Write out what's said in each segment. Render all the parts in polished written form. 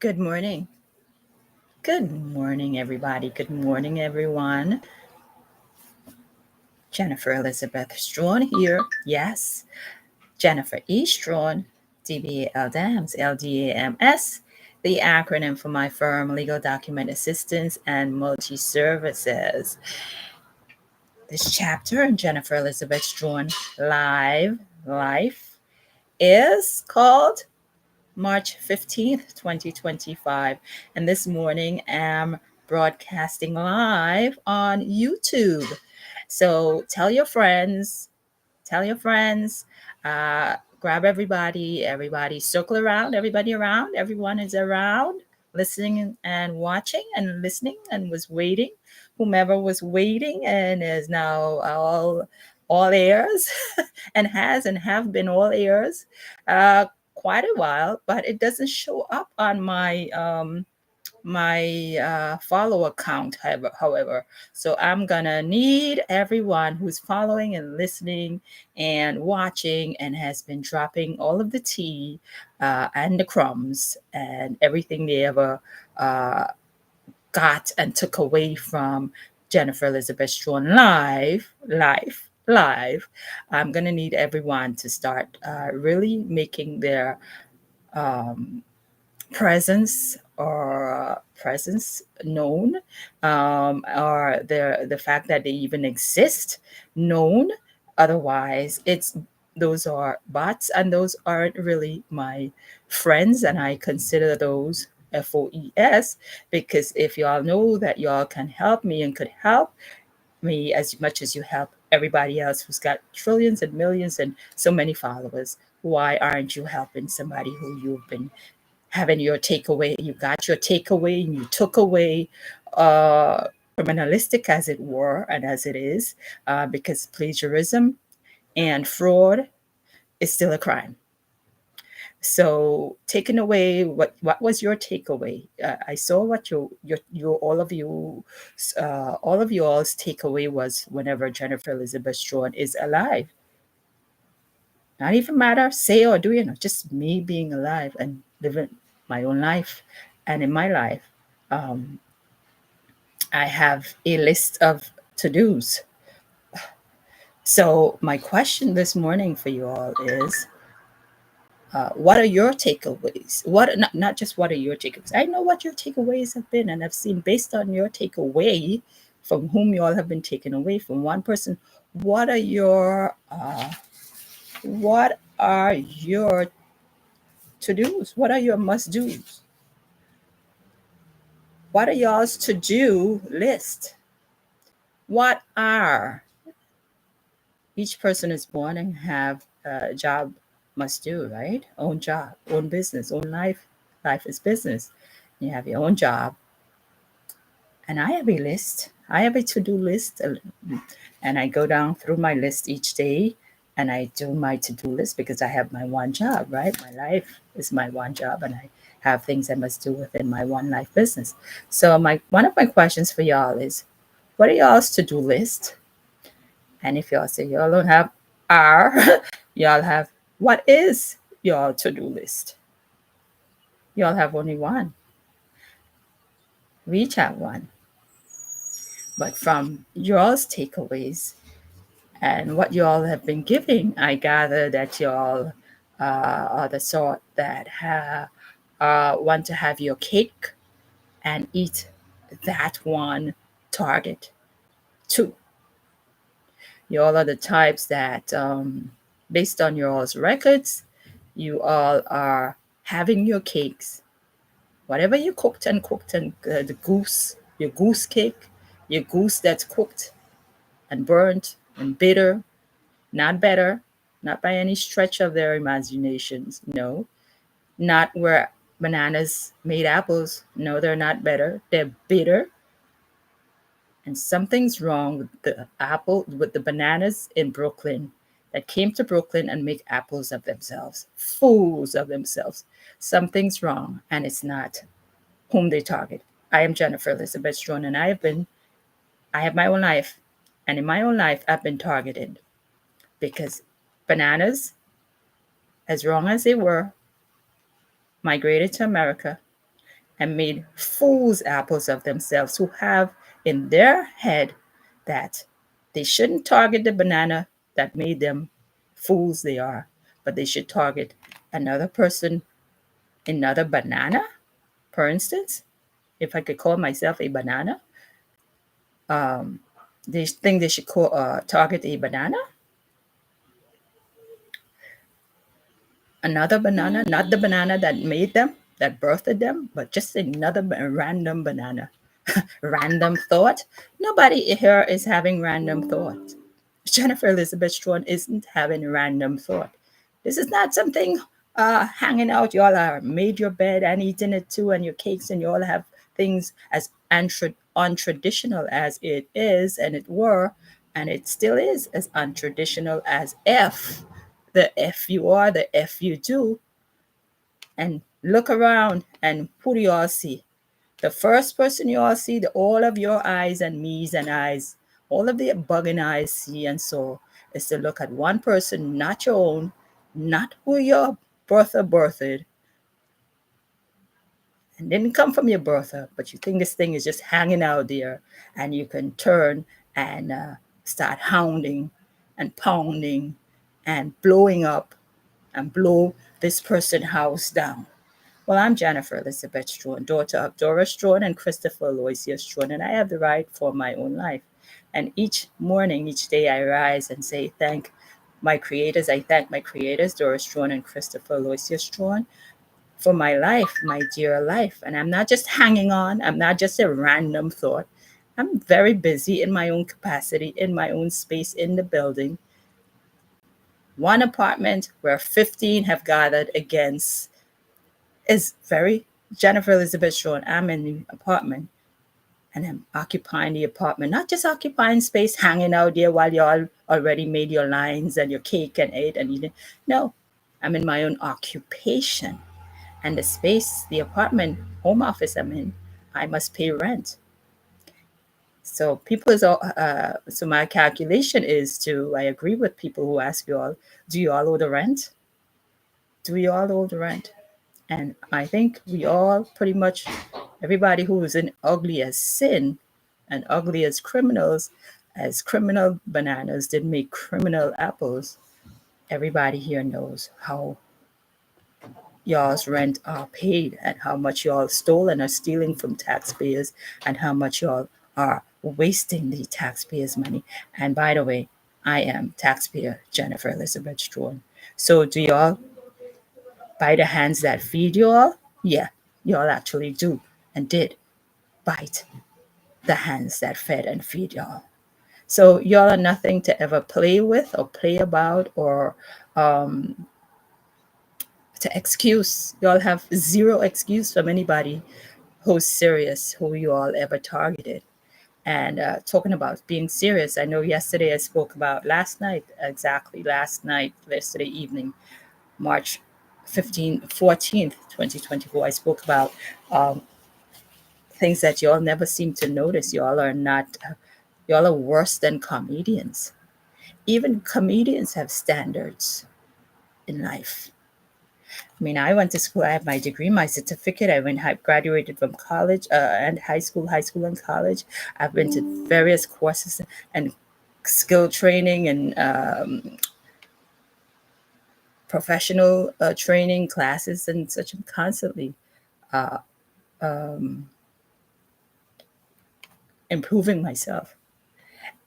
Good morning. Good morning, everybody. Good morning, everyone. Jennifer Elizabeth Strawn here. Yes, Jennifer E. Strawn, DBA LDAMS, LDAMS, the acronym for my firm, Legal Document Assistance and Multi Services. This chapter in Jennifer Elizabeth Strawn Life is called March 15th, 2025. And this morning I'm broadcasting live on YouTube. So tell your friends, grab everybody circle around, everyone is around, listening and watching and listening and was waiting. Whomever was waiting and is now all ears and has and have been all ears. Quite a while, but it doesn't show up on my follow account, however. So I'm gonna need everyone who's following and listening and watching and has been dropping all of the tea and the crumbs and everything they ever got and took away from Jennifer Elizabeth Strawn live. I'm gonna need everyone to start really making their presence known, or the fact that they even exist known. Otherwise, it's those are bots, and those aren't really my friends, and I consider those FOES, because if y'all know that y'all can help me and could help me as much as you help everybody else who's got trillions and millions and so many followers, why aren't you helping somebody who you've been having your takeaway? You got your takeaway and you took away, criminalistic as it were and as it is, because plagiarism and fraud is still a crime. So taking away, what was your takeaway? I saw what your all of y'all's takeaway was whenever Jennifer Elizabeth Strawn is alive. Not even matter say or do, just me being alive and living my own life. And in my life, um, I have a list of to-dos. So my question this morning for you all is, what are your takeaways? What not just what are your takeaways? I know what your takeaways have been, and I've seen based on your takeaway from whom you all have been taken away from one person. What are your to-dos? What are your must-dos? What are y'all's to-do list? What are each person is born and have a job must do, right? Own job, own business, own life. Life is business. You have your own job. And I have a list. I have a to-do list. And I go down through my list each day and I do my to-do list because I have my one job, right? My life is my one job and I have things I must do within my one life business. So one of my questions for y'all is, what are y'all's to-do list? And if y'all say y'all don't have R, y'all have, what is your to-do list? Y'all have only one. We each have one. But from y'all's takeaways and what y'all have been giving, I gather that y'all are the sort that want to have your cake and eat that one target too. Y'all are the types that, based on y'all's records, you all are having your cakes. Whatever you cooked and your goose cake, your goose that's cooked and burnt and bitter, not better, not by any stretch of their imaginations. No, not where bananas made apples. No, they're not better. They're bitter. And something's wrong with the bananas in Brooklyn that came to Brooklyn and make apples of themselves, fools of themselves. Something's wrong, and it's not whom they target. I am Jennifer Elizabeth Strawn, and I have my own life, and in my own life, I've been targeted because bananas, as wrong as they were, migrated to America, and made fools apples of themselves, who have in their head that they shouldn't target the banana that made them fools they are, but they should target another person, another banana, for instance. If I could call myself a banana, um, they think they should target a banana, another banana, not the banana that made them, that birthed them, but just another random banana. Random thought. Nobody here is having random thought. Jennifer Elizabeth Strawn isn't having random thought. This is not something hanging out. Y'all are made your bed and eating it too, and your cakes, and you all have things as untraditional as it is, and it were, and it still is as untraditional as F. The F you are, the F you do. And look around, and who do you all see? The first person you all see, all of your eyes and me's and eyes, all of the bugging eyes see and so, is to look at one person, not your own, not who your birthed, and didn't come from your birther, but you think this thing is just hanging out there, and you can turn and start hounding and pounding and blowing up and blow this person's house down. Well, I'm Jennifer Elizabeth Strawn, daughter of Dora Strawn and Christopher Aloysius Strawn, and I have the right for my own life. And each morning, each day, I rise and say, thank my creators. I thank my creators, Dora Strawn and Christopher Aloysius Strawn, for my life, my dear life. And I'm not just hanging on, I'm not just a random thought. I'm very busy in my own capacity, in my own space in the building. One apartment where 15 have gathered against is very Jennifer Elizabeth Strawn. I'm in the apartment and I'm occupying the apartment, not just occupying space, hanging out there while y'all already made your lines and your cake and ate and eating. No, I'm in my own occupation. And the space, the apartment, home office I'm in, I must pay rent. So so my calculation is I agree with people who ask you all, do you all owe the rent? Do you all owe the rent? And I think we all pretty much, everybody who is in ugly as sin and ugly as criminal bananas did make criminal apples, everybody here knows how y'all's rent are paid and how much y'all stole and are stealing from taxpayers and how much y'all are wasting the taxpayers' money. And by the way, I am taxpayer Jennifer Elizabeth Strawn. So do y'all by the hands that feed y'all? Yeah, y'all actually do and did bite the hands that fed and feed y'all. So y'all are nothing to ever play with or play about or to excuse. Y'all have zero excuse from anybody who's serious, who you all ever targeted. And talking about being serious, I know yesterday I spoke about yesterday evening, March 14th, 2024, I spoke about things that y'all never seem to notice. Y'all are worse than comedians. Even comedians have standards in life. I mean, I went to school, I have my degree, my certificate. Graduated from college and high school and college. I've been to various courses and skill training and professional training classes and such, constantly improving myself.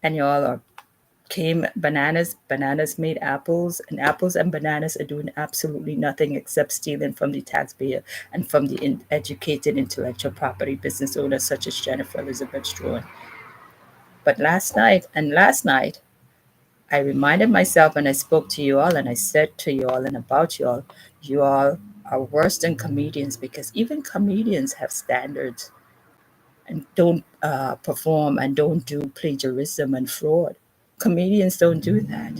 And y'all are came bananas made apples, and apples and bananas are doing absolutely nothing except stealing from the taxpayer and from the educated intellectual property business owners such as Jennifer Elizabeth Strawn. But last night, I reminded myself and I spoke to you all and I said to you all and about you all are worse than comedians because even comedians have standards and don't perform and don't do plagiarism and fraud. Comedians don't do that.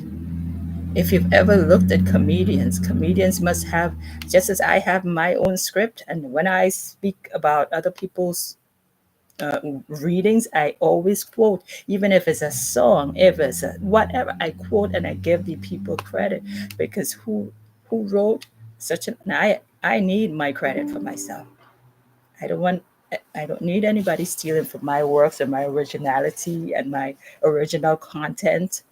If you've ever looked at comedians must have, just as I have my own script. And when I speak about other people's readings, I always quote, even if it's a song, if it's whatever, I quote and I give the people credit because who wrote such an, I need my credit for myself. I don't want I don't need anybody stealing from my works and my originality and my original content.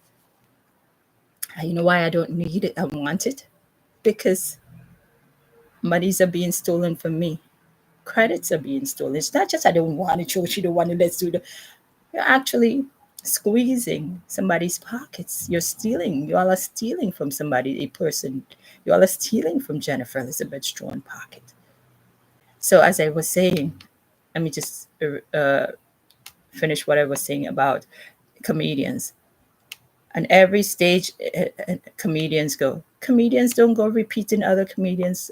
You know why I don't need it? I want it because monies are being stolen from me. Credits are being stolen. It's not just I don't want it, she don't want it, let's do the. You're actually squeezing somebody's pockets. You're stealing. You all are stealing from somebody, a person. You all are stealing from Jennifer Elizabeth Strawn pocket. So as I was saying, let me just finish what I was saying about comedians. And every stage, comedians go. Comedians don't go repeating other comedians'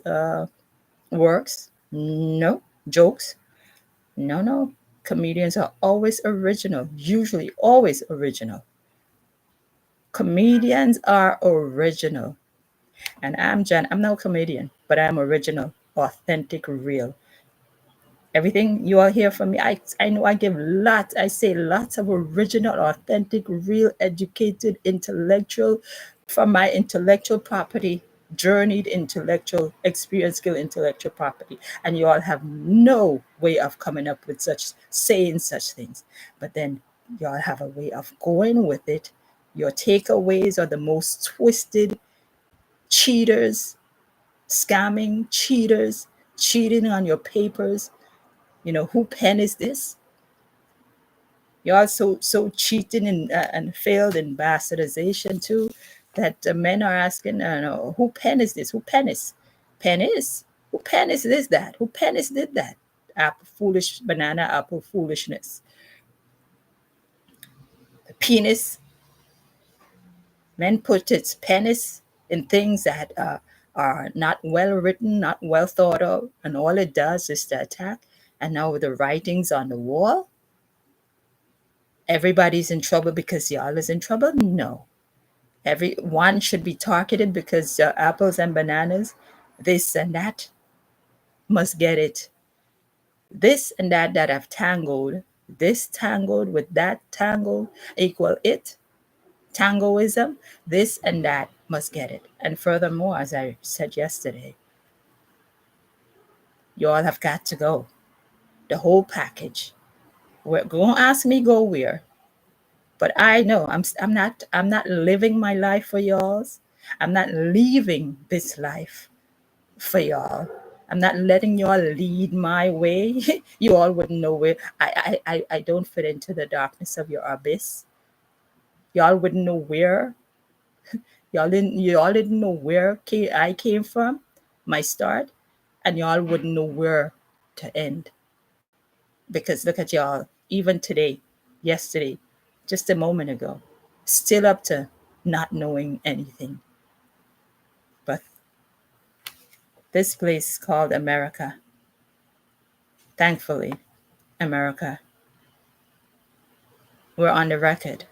works. No jokes. No, no. Comedians are always original. Usually, always original. Comedians are original. And I'm Jen. I'm no comedian, but I'm original, authentic, real. Everything you all hear from me, I know I give lots, I say lots of original, authentic, real, educated, intellectual, from my intellectual property, journeyed intellectual experience, skill, intellectual property. And you all have no way of coming up with saying such things. But then you all have a way of going with it. Your takeaways are the most twisted, cheaters, scamming, cheaters, cheating on your papers. Who pen is this? You're also cheating and failed in bastardization too, that men are asking, no, who pen is this? Who pen is? Pen is? Who pen is this, that? Who pen is did that? Apple foolish, banana apple foolishness. The penis, men put its penis in things that are not well written, not well thought of, and all it does is to attack. And now with the writings on the wall, everybody's in trouble because y'all is in trouble? No. Everyone should be targeted because apples and bananas, this and that, must get it. This and that have tangled, this tangled with that tangled, equal it, tangoism, this and that must get it. And furthermore, as I said yesterday, you all have got to go. The whole package. Don't ask me go where. But I know I'm not living my life for y'all's. I'm not leaving this life for y'all. I'm not letting y'all lead my way. You all wouldn't know where I don't fit into the darkness of your abyss. Y'all wouldn't know where. Y'all didn't know where I came from, my start, and y'all wouldn't know where to end. Because look at y'all, even today, yesterday, just a moment ago, still up to not knowing anything. But this place called America, thankfully, America, we're on the record.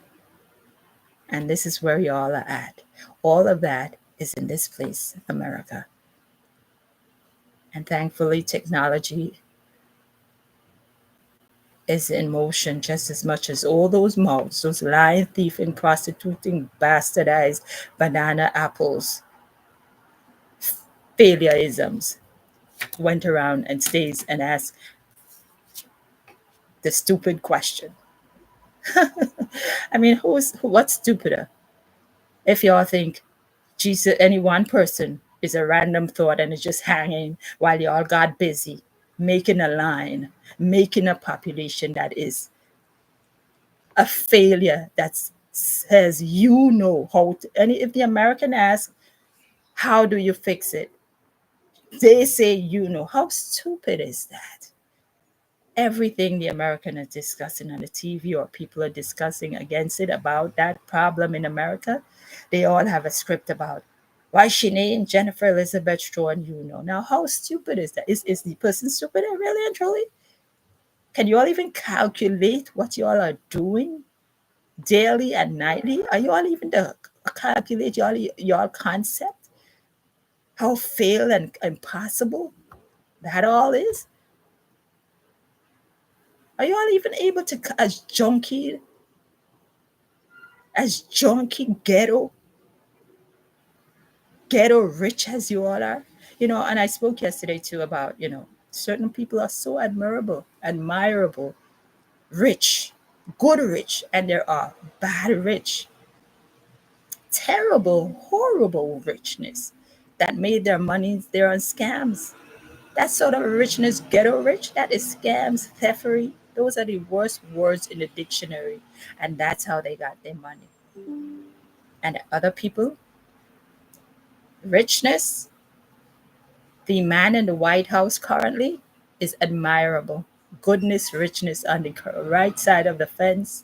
And this is where y'all are at. All of that is in this place, America. And thankfully, technology is in motion just as much as all those mouths, those lying, thieving, prostituting, bastardized banana apples, failureisms, went around and stays and asked the stupid question. I mean, what's stupider? If y'all think Jesus, any one person is a random thought and is just hanging while y'all got busy making a line, making a population that is a failure, that says how to, and if the American asks, how do you fix it? They say, how stupid is that? Everything the American is discussing on the TV or people are discussing against it about that problem in America, they all have a script about why she named Jennifer Elizabeth Strawn, Now, how stupid is that? Is the person stupid, really and truly? Can you all even calculate what you all are doing daily and nightly? Are you all even to calculate your concept? How fail and impossible that all is? Are you all even able to, as junky ghetto rich as you all are? And I spoke yesterday too about, Certain people are so admirable, rich, good rich, and there are bad rich, terrible, horrible richness that made their money there on scams. That sort of richness, ghetto rich, that is scams, theftery. Those are the worst words in the dictionary. And that's how they got their money. And other people, richness, the man in the White House currently is admirable. Goodness, richness on the right side of the fence.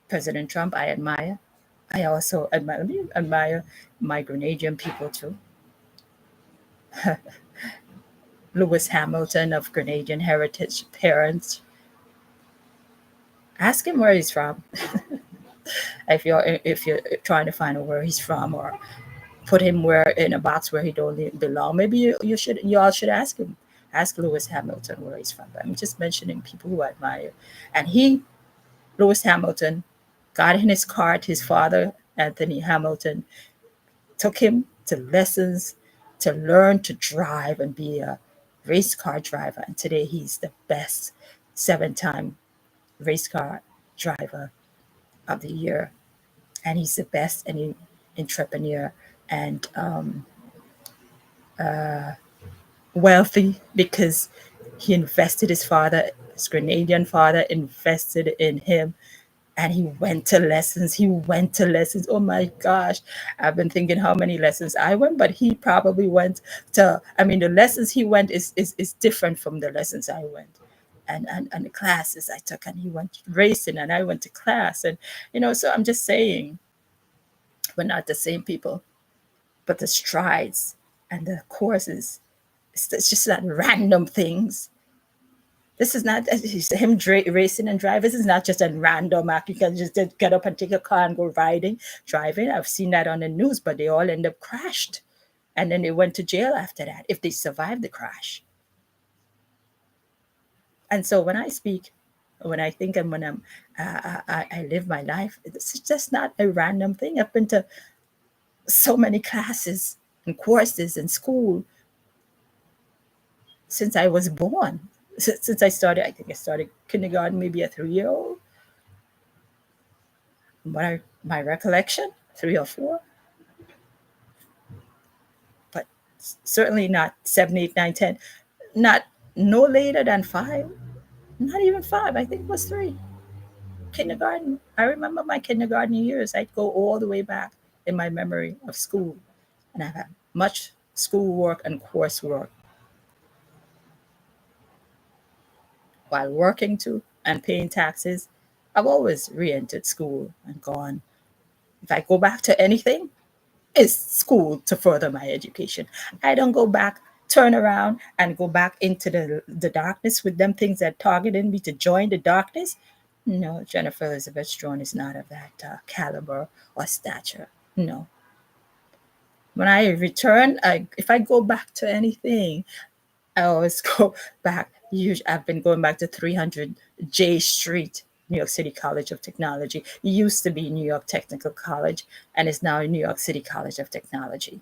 President Trump, I admire. I also admire my Grenadian people too. Lewis Hamilton of Grenadian heritage parents. Ask him where he's from. If you're trying to find out where he's from, or put him where in a box where he don't belong, maybe you all should ask him. Ask Lewis Hamilton where he's from. I'm just mentioning people who I admire. And Lewis Hamilton, got in his cart. His father, Anthony Hamilton, took him to lessons to learn to drive and be a race car driver. And today he's the best 7-time race car driver of the year. And he's the best any entrepreneur and wealthy because he invested his Grenadian father invested in him, and he went to lessons. Oh my gosh. I've been thinking how many lessons I went, but he probably went to, I mean, the lessons he went is different from the lessons I went. And the classes I took, and he went racing and I went to class. And, so I'm just saying, we're not the same people, but the strides and the courses, it's just not random things. This is not him racing and driving. This is not just a random act. You can just get up and take a car and go driving. I've seen that on the news, but they all end up crashed. And then they went to jail after that if they survived the crash. And so when I speak, when I think, and when I live my life, it's just not a random thing. I've been to so many classes and courses in school since I was born. Since I started kindergarten, maybe a 3-year-old. My recollection, 3 or 4, but certainly not 7, 8, 9, 10. Not no later than 5. Not even 5. I think it was 3. Kindergarten. I remember my kindergarten years. I'd go all the way back in my memory of school, and I've had much schoolwork and coursework while working too and paying taxes. I've always re-entered school and gone. If I go back to anything, it's school to further my education. I don't go back, turn around, and go back into the darkness with them things that targeted me to join the darkness. No, Jennifer Elizabeth Strachan is not of that caliber or stature. No. When I return, if I go back to anything, I always go back. Usually, I've been going back to 300 J Street, New York City College of Technology. It used to be New York Technical College, and it's now New York City College of Technology.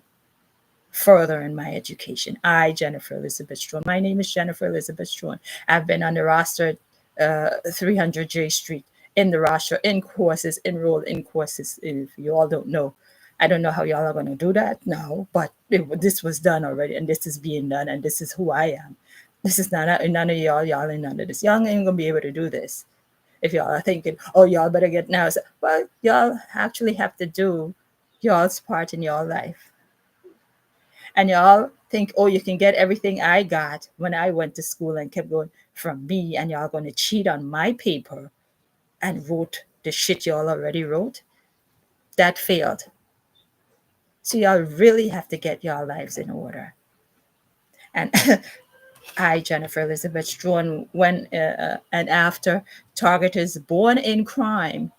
Further in my education, Jennifer Elizabeth Strachan. My name is Jennifer Elizabeth Strachan. I've been on the roster at 300 J Street, in the roster, in courses, enrolled in courses. If you all don't know, I don't know how y'all are going to do that now, but this was done already, and this is being done, and this is who I am. This is not none of y'all ain't none of this. Y'all ain't gonna be able to do this. If y'all are thinking, oh, y'all better get now. So, well, y'all actually have to do y'all's part in your life. And y'all think, oh, you can get everything I got when I went to school and kept going from me, and y'all going to cheat on my paper and wrote the shit y'all already wrote. That failed. So y'all really have to get your lives in order. And Jennifer Elizabeth Strachan, when and after, targeters born in crime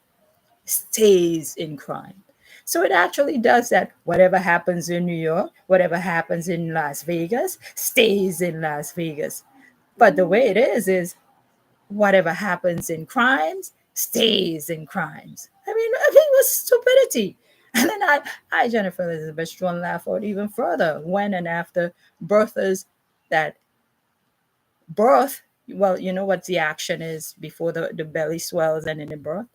stays in crime. So it actually does that. Whatever happens in New York, whatever happens in Las Vegas, stays in Las Vegas. But the way it is whatever happens in crimes stays in crimes. I mean, it was stupidity. And then Jennifer Elizabeth Strachan, laugh out even further when and after birthers that Birth, well, you know what the action is before the belly swells and in the birth?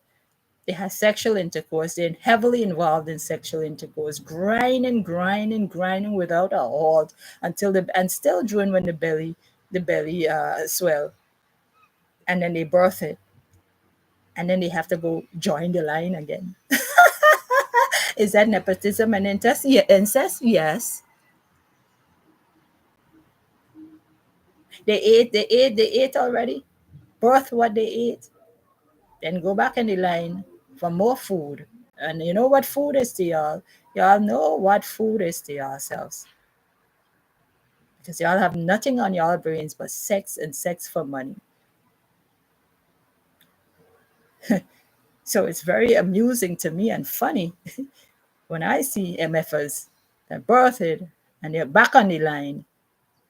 They have sexual intercourse. They're heavily involved in sexual intercourse, grinding, grinding, grinding without a halt until and still during when the belly swell, and then they birth it, and then they have to go join the line again. Is that nepotism and incest? Yeah, incest, yes. They ate already. Birth what they ate, then go back in the line for more food. And you know what food is to y'all? Y'all know what food is to yourselves. Because y'all have nothing on y'all brains but sex and sex for money. So it's very amusing to me and funny when I see MFers that birthed and they're back on the line.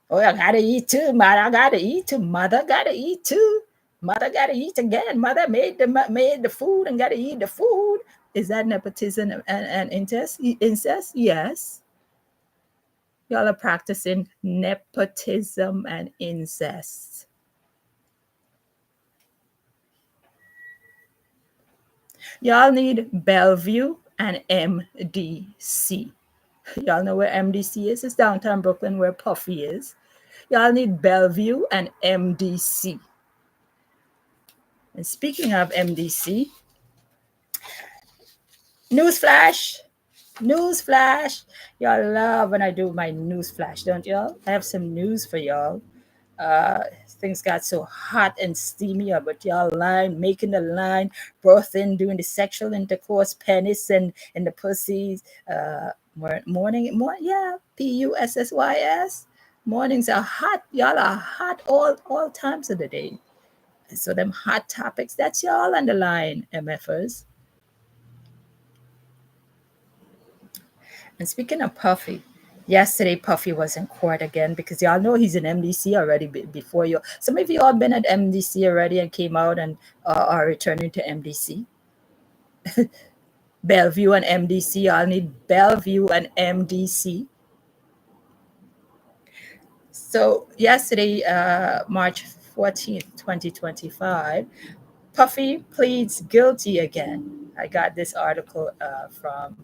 Oh, I gotta eat too, mother. I gotta eat too, mother. Gotta eat too. Mother gotta eat again. Mother made the food and gotta eat the food. Is that nepotism and incest? Incest? Yes. Y'all are practicing nepotism and incest. Y'all need Bellevue and MDC. Y'all know where MDC is? It's downtown Brooklyn where Puffy is. Y'all need Bellevue and MDC. And speaking of MDC, newsflash, newsflash. Y'all love when I do my newsflash, don't y'all? I have some news for y'all. uh, Things got so hot and steamy but y'all line, making the line, birthing, doing the sexual intercourse, penis and the pussies. Yeah, PUSSYS. Mornings are hot. Y'all are hot all times of the day. So them hot topics, that's y'all on the line, MFers. And speaking of Puffy, yesterday Puffy was in court again because y'all know he's in MDC already before you. Some of you all been at MDC already and came out and are returning to MDC. Bellevue and MDC. I'll need Bellevue and MDC. So yesterday, March 14th, 2025, Puffy pleads guilty again. I got this article from.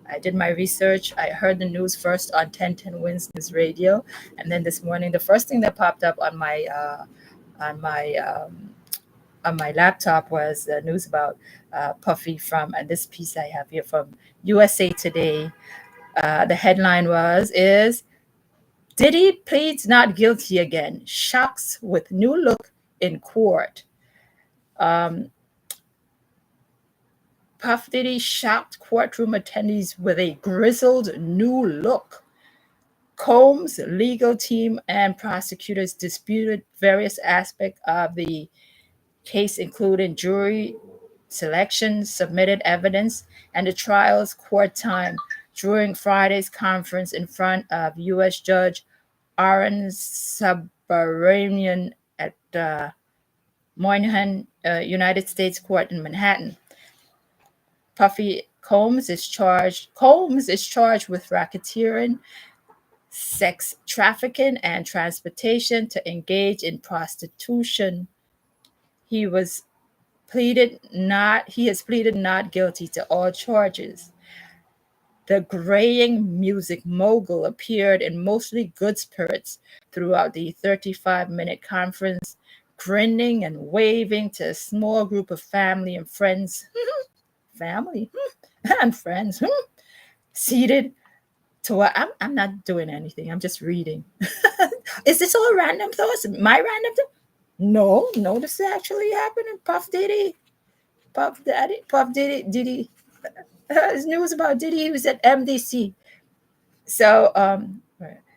I did my research. I heard the news first on 1010 Wins News Radio, and then this morning, the first thing that popped up on my on my laptop was the news about Puffy from, and this piece I have here from USA Today. The headline is Diddy pleads not guilty again, shocks with new look in court. Um, Puff Diddy shocked courtroom attendees with a grizzled new look. Combs' legal team and prosecutors disputed various aspects of the case, including jury selection, submitted evidence, and the trial's court time during Friday's conference in front of U.S. Judge Aaron Subramanian at Moynihan United States Court in Manhattan. Combs is charged with racketeering, sex trafficking, and transportation to engage in prostitution. He has pleaded not guilty to all charges. The graying music mogul appeared in mostly good spirits throughout the 35-minute conference, grinning and waving to a small group of family and friends. Family and friends seated to what I'm not doing anything. I'm just reading. Is this all random thoughts? My random thoughts? No, this actually happened. Puff Diddy. His news about Diddy. He was at MDC. So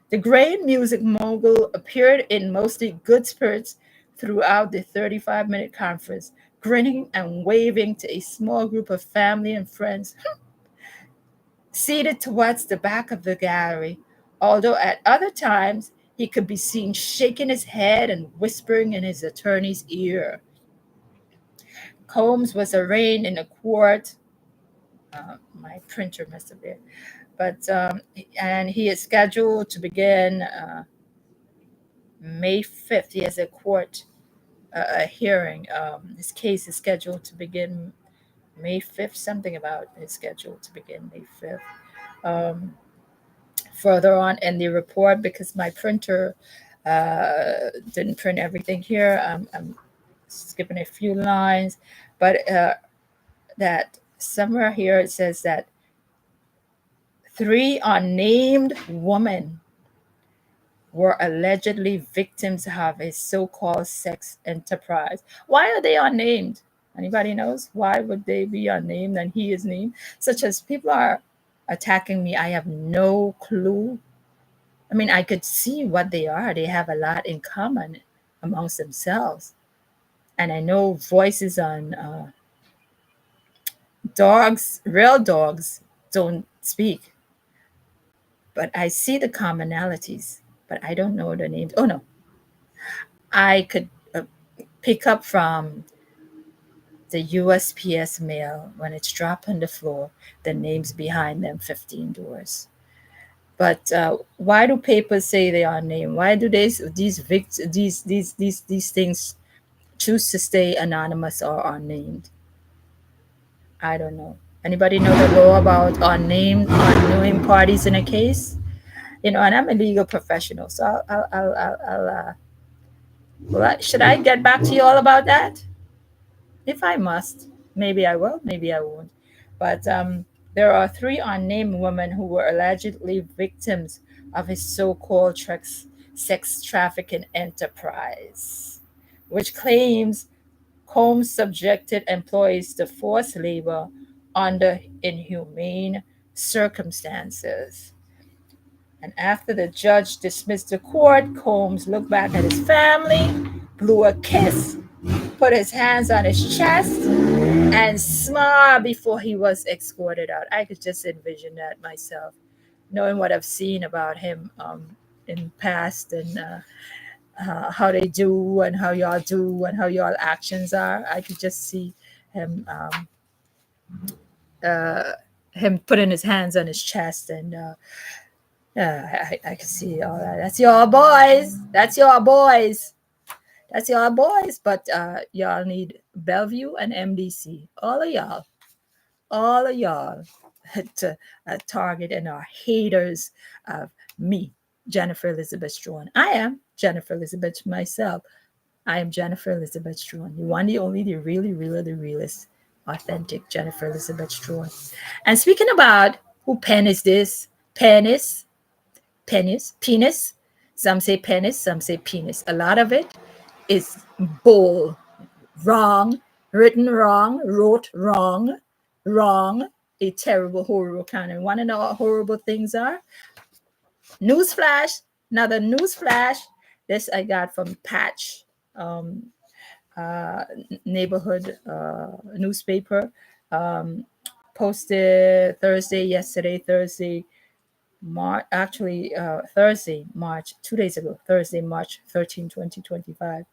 the great music mogul appeared in mostly good spirits throughout the 35-minute conference, grinning and waving to a small group of family and friends seated towards the back of the gallery, although at other times he could be seen shaking his head and whispering in his attorney's ear. Combs was arraigned in a court. My printer must have been, but and he is scheduled to begin May 5th. He has a court a hearing. His case is scheduled to begin May 5th. Something about his schedule to begin May 5th. Um, Further on in the report, because my printer didn't print everything here, I'm skipping a few lines, but that somewhere here it says that 3 unnamed women were allegedly victims of a so-called sex enterprise. Why are they unnamed? Anybody knows? Why would they be unnamed and he is named? Such as people are attacking me. I have no clue. I mean, I could see what they are. They have a lot in common amongst themselves. And I know voices on dogs, real dogs, don't speak. But I see the commonalities, but I don't know the names. Oh, no. I could pick up from the USPS mail when it's dropped on the floor, the names behind them 15 doors. But why do papers say they are named? Why do these things choose to stay anonymous or unnamed? I don't know. Anybody know the law about unnamed parties in a case? You know, and I'm a legal professional, so should I get back to you all about that? If I must, maybe I will, maybe I won't. But there are 3 unnamed women who were allegedly victims of his so-called sex trafficking enterprise, which claims Combs subjected employees to forced labor under inhumane circumstances. And after the judge dismissed the court, Combs looked back at his family, blew a kiss, put his hands on his chest, and smiled before he was escorted out. I could just envision that myself, knowing what I've seen about him in past and how they do and how y'all do and how y'all actions are. I could just see him uh, him putting his hands on his chest and I could see all that. That's your boys. That's your boys. That's your boys. But y'all need Bellevue and MDC. All of y'all to target and are haters of me, Jennifer Elizabeth Strawn. I am Jennifer Elizabeth myself. I am Jennifer Elizabeth Strawn. The one, the only, the really, really, the realest, authentic Jennifer Elizabeth Strawn. And speaking about who pen is this? Penis. Some say penis, some say penis. A lot of it is bull, wrong, written wrong, wrote wrong, wrong, a terrible, horrible kind. And want to know what horrible things are? Newsflash, another newsflash. This I got from Patch neighborhood newspaper. Posted Thursday, Thursday, March, 2 days ago, Thursday, March 13, 2025.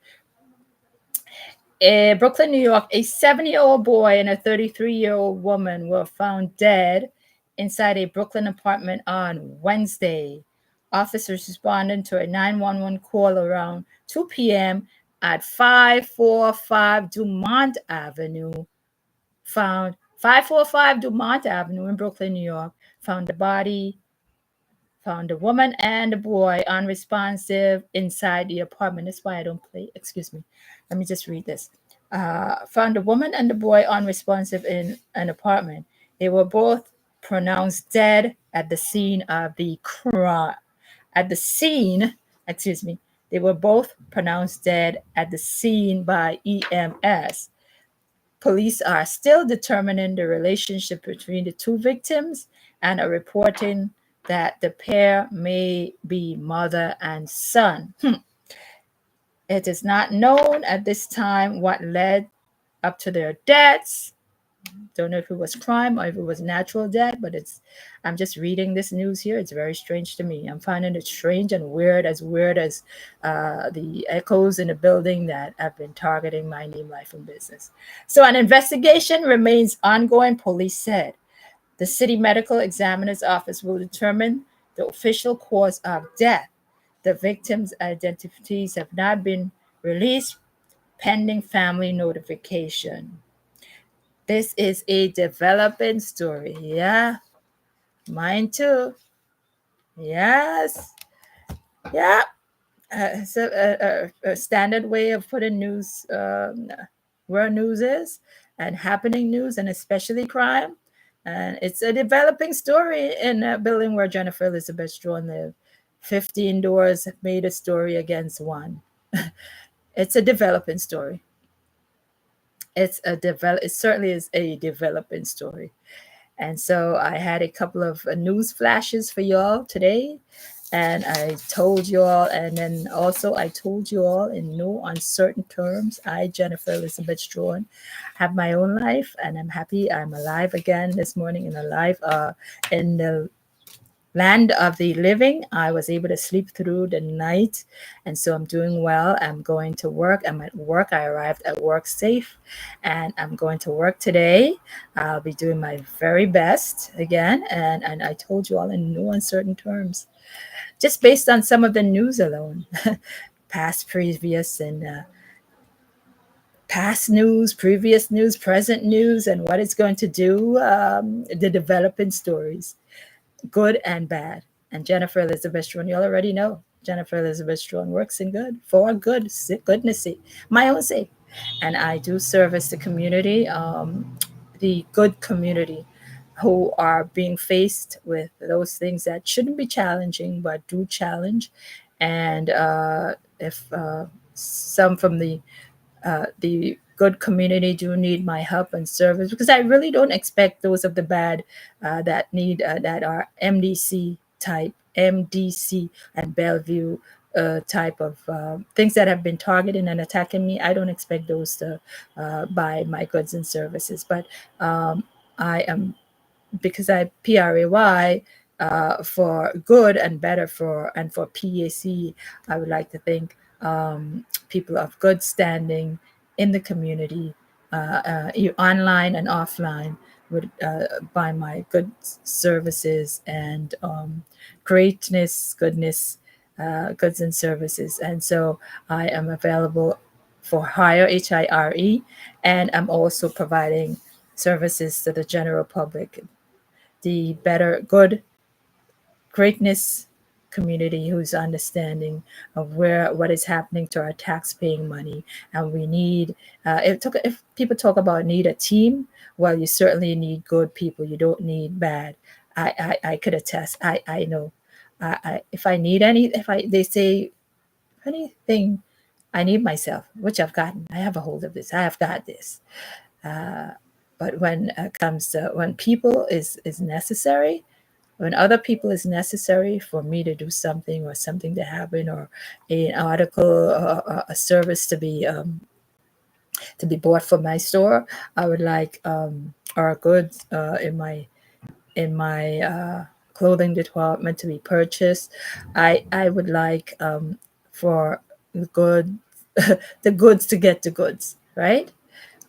In Brooklyn, New York, a 7-year-old boy and a 33-year-old woman were found dead inside a Brooklyn apartment on Wednesday. Officers responded to a 911 call around 2 p.m. at 545 Dumont Avenue. Found 545 Dumont Avenue in Brooklyn, New York. Found the woman and the boy unresponsive inside the apartment. That's why I don't play. Excuse me. Let me just read this. Found the woman and the boy unresponsive in an apartment. They were both pronounced dead at the scene of the crime. They were both pronounced dead at the scene by EMS. Police are still determining the relationship between the 2 victims and are reporting that the pair may be mother and son. It is not known at this time what led up to their deaths. Don't know if it was crime or if it was natural death, but I'm just reading this news here. It's very strange to me. I'm finding it strange and weird as the echoes in the building that have been targeting my name, life, and business. So an investigation remains ongoing, police said. The city medical examiner's office will determine the official cause of death. The victims' identities have not been released pending family notification. This is a developing story. Yeah, mine too. Yes. Yeah. It's a standard way of putting news where news is and happening news, and especially crime. And it's a developing story in a building where Jennifer Elizabeth Strawn lived. 15 doors made a story against one. It's a developing story. It certainly is a developing story. And so I had a couple of news flashes for y'all today. And I told you all, and then also I told you all in no uncertain terms, I, Jennifer Elizabeth Strawn, have my own life, and I'm happy I'm alive again this morning and alive in the land of the living. I was able to sleep through the night, and so I'm doing well. I'm going to work. I'm at work. I arrived at work safe, and I'm going to work today. I'll be doing my very best again, and I told you all in no uncertain terms, just based on some of the news alone, past, previous, and past news, previous news, present news, and what it's going to do, the developing stories, good and bad. And Jennifer Elizabeth Strawn, you already know. Jennifer Elizabeth Strawn works in good for good, goodness sake, my own sake. And I do service the community, the good community who are being faced with those things that shouldn't be challenging, but do challenge. And if some from the good community do need my help and service, because I really don't expect those of the bad that need that are MDC and Bellevue type of things that have been targeting and attacking me. I don't expect those to buy my goods and services, but I am, because I PRAY for good and better for PAC. I would like to thank people of good standing in the community, online and offline, would buy my good services and goodness, goods and services. And so I am available for hire, HIRE, and I'm also providing services to the general public, the better, good, greatness community who's understanding of what is happening to our tax-paying money. And we need, if people talk about need a team, well, you certainly need good people. You don't need bad. I could attest. I know. If I need they say anything, I need myself, which I've gotten. I have a hold of this. I have got this. But when it comes to when people is necessary, when other people is necessary for me to do something or something to happen, or an article or a service to be bought for my store, I would like our goods in my clothing department to be purchased. I would like for the good the goods to get the goods, right?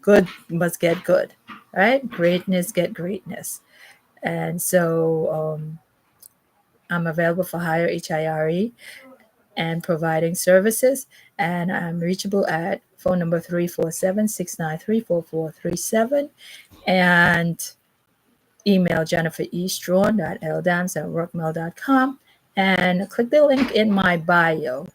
Good must get good, right? Greatness get greatness. And so I'm available for hire, HIRE, and providing services. And I'm reachable at phone number 347-693-4437, and email jenniferestrawn.ldams@workmail.com, and click the link in my bio